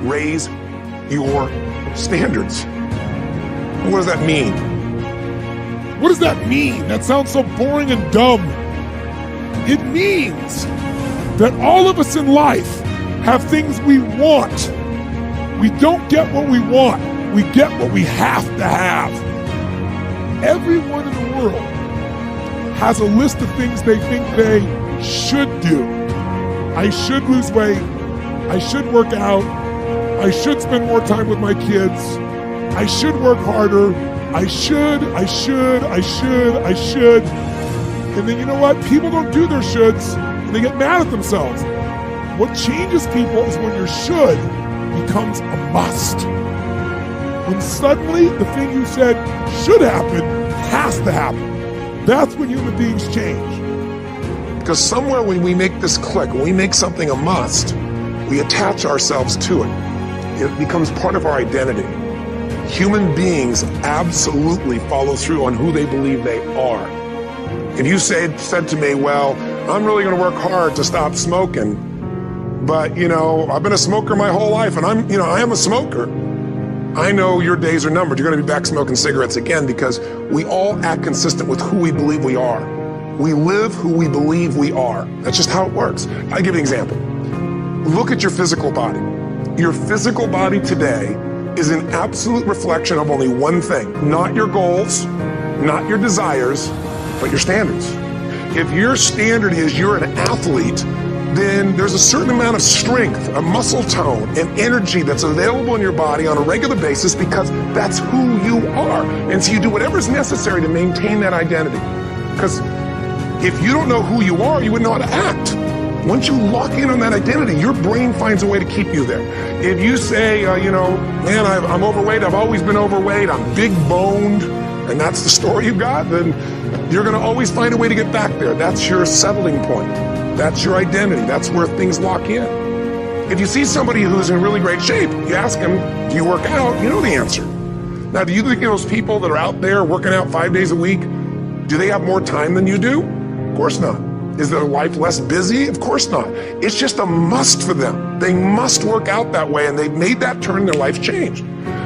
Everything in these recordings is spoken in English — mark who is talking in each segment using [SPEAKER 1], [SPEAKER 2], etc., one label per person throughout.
[SPEAKER 1] raise your standards. What does that mean?
[SPEAKER 2] What does that mean? That sounds so boring and dumb. It means that all of us in life have things we want. We don't get what we want. We get what we have to have. Everyone in the world has a list of things they think they should do. I should lose weight. I should work out. I should spend more time with my kids. I should work harder. I should. And then you know what? People don't do their shoulds and they get mad at themselves. What changes people is when your should becomes a must. When suddenly the thing you said should happen has to happen. That's when human beings change.
[SPEAKER 1] Because somewhere when we make this click, when we make something a must, we attach ourselves to it. It becomes part of our identity. Human beings absolutely follow through on who they believe they are. If you said to me, well, I'm really going to work hard to stop smoking, but I've been a smoker my whole life and I am a smoker. I know your days are numbered. You're going to be back smoking cigarettes again because we all act consistent with who we believe we are. We live who we believe we are. That's just how it works. I'll give you an example. Look at your physical body. Your physical body today is an absolute reflection of only one thing, not your goals, not your desires, but your standards. If your standard is you're an athlete, then there's a certain amount of strength, a muscle tone, and energy that's available in your body on a regular basis because that's who you are. And so you do whatever is necessary to maintain that identity. Because if you don't know who you are, you wouldn't know how to act. Once you lock in on that identity, your brain finds a way to keep you there. If you say, man, I'm overweight, I've always been overweight, I'm big boned, and that's the story you've got, then you're going to always find a way to get back there. That's your settling point. That's your identity. That's where things lock in. If you see somebody who's in really great shape, you ask them, do you work out? You know the answer. Now, do you think those people that are out there working out 5 days a week, do they have more time than you do? Of course not. Is their life less busy? Of course not. It's just a must for them. They must work out that way, and they've made that turn, their life changed.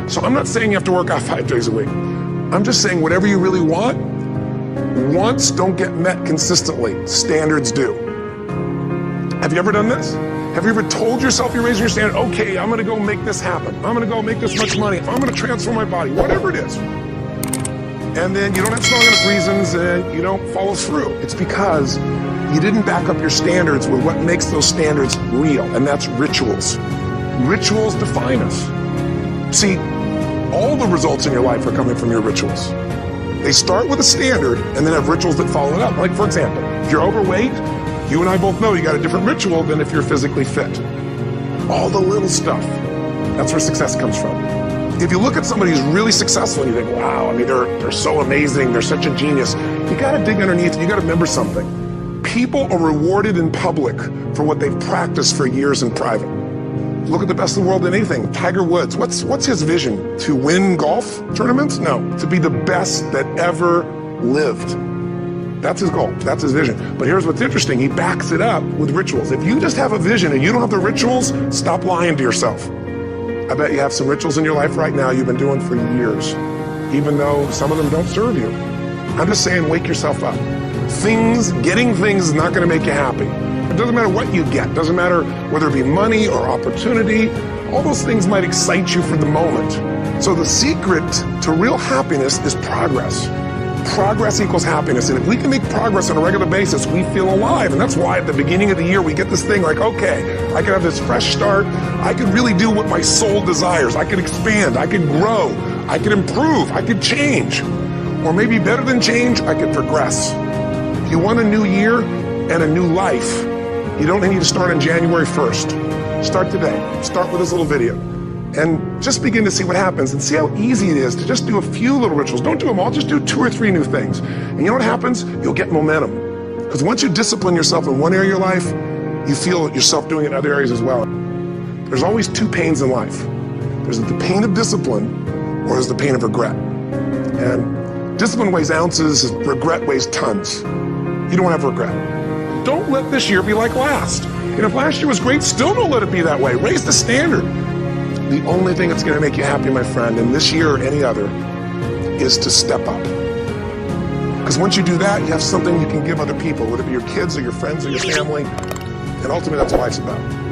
[SPEAKER 1] So I'm not saying you have to work out 5 days a week. I'm just saying whatever you really want, wants don't get met consistently. Standards do. Have you ever done this? Have you ever told yourself you're raising your standard? Okay, I'm going to go make this happen. I'm going to go make this much money. I'm going to transform my body, whatever it is. And then you don't have strong enough reasons and you don't follow through. It's because you didn't back up your standards with what makes those standards real, and that's rituals. Rituals define us. See, all the results in your life are coming from your rituals. They start with a standard and then have rituals that follow it up. Like, for example, if you're overweight, you and I both know you got a different ritual than if you're physically fit. All the little stuff, that's where success comes from. If you look at somebody who's really successful and you think, wow, they're so amazing, they're such a genius, you gotta dig underneath, you gotta remember something. People are rewarded in public for what they've practiced for years in private. Look at the best in the world in anything. Tiger Woods, what's his vision? To win golf tournaments? No, to be the best that ever lived. That's his goal, that's his vision. But here's what's interesting, he backs it up with rituals. If you just have a vision and you don't have the rituals, stop lying to yourself. I bet you have some rituals in your life right now you've been doing for years, even though some of them don't serve you. I'm just saying, wake yourself up. Getting things is not gonna make you happy. It doesn't matter what you get. It doesn't matter whether it be money or opportunity. All those things might excite you for the moment. So the secret to real happiness is progress. Progress equals happiness. And if we can make progress on a regular basis, we feel alive. And that's why at the beginning of the year, we get this thing like, okay, I can have this fresh start. I can really do what my soul desires. I can expand. I can grow. I can improve. I can change. Or maybe better than change, I can progress. If you want a new year and a new life, you don't need to start on January 1st. Start today. Start with this little video. And just begin to see what happens and see how easy it is to just do a few little rituals. Don't do them all, just do 2 or 3 new things. And you know what happens? You'll get momentum. Because once you discipline yourself in one area of your life, you feel yourself doing it in other areas as well. There's always 2 pains in life. There's the pain of discipline, or there's the pain of regret. And discipline weighs ounces, regret weighs tons. You don't have regret. Don't let this year be like last. And if last year was great, still don't let it be that way. Raise the standard. The only thing that's going to make you happy, my friend, in this year or any other, is to step up. Because once you do that, you have something you can give other people, whether it be your kids or your friends or your family. And ultimately, that's what life's about.